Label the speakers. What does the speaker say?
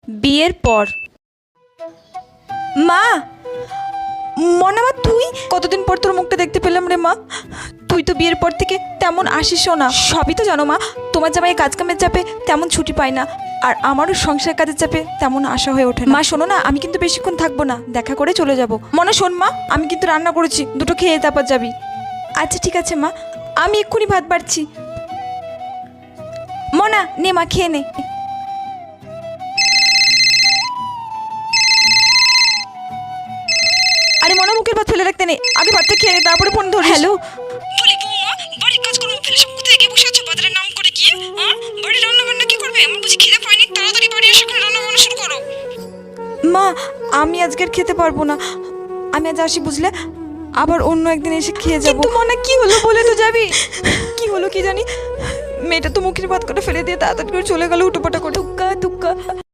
Speaker 1: বিয়ের পর। মা, মনে মা তুই কতদিন পর তোর মুখটা দেখতে পেলাম রে মা। তুই তো বিয়ের পর থেকে তেমন আসিসও না। সবই তো জানো মা, তোমার জামাই কাজ কামের চাপে তেমন ছুটি পায় না, আর আমারও সংসার কাজের চাপে তেমন আশা হয়ে ওঠে না। মা শোনো না, আমি কিন্তু বেশিক্ষণ থাকবো না, দেখা করে চলে যাব। মনে শোন মা, আমি কিন্তু রান্না করেছি, দুটো খেয়ে তারপর যাবি। আচ্ছা ঠিক আছে মা, আমি এক্ষুনি ভাত বাড়ছি। মনা নে মা, খেয়ে নে। আরে মনে মুখের ভাত ফেলে রাখতে নেই, আগে ভাতটা খেয়ে নে তারপরে ফোন ধর। হ্যালো,
Speaker 2: বলি বৌমা, বাড়ির কাজকর্ম ফেলে সব কোথায় গিয়ে বসে আছো বাজারের নাম করে গিয়ে? বাড়ির রান্না বান্না কি করবে? আমার বুঝি খিদে পায়নি? তাড়াতাড়ি বাড়ি এসে এখানে রান্না বান্না শুরু করো।
Speaker 1: মা আমি আজকে আর খেতে পারবো না, আমি আজ আসি বুঝলে, আবার অন্য একদিন এসে খেয়ে যাবো। কিন্তু মনে কি হলো বলে তো যাবি? কি হলো কি জানি, মেয়েটা তো মুখের ভাত করে ফেলে দিয়ে তাড়াতাড়ি করে চলে গেল হুটোপাটা করে। টুক্কা টুক্কা।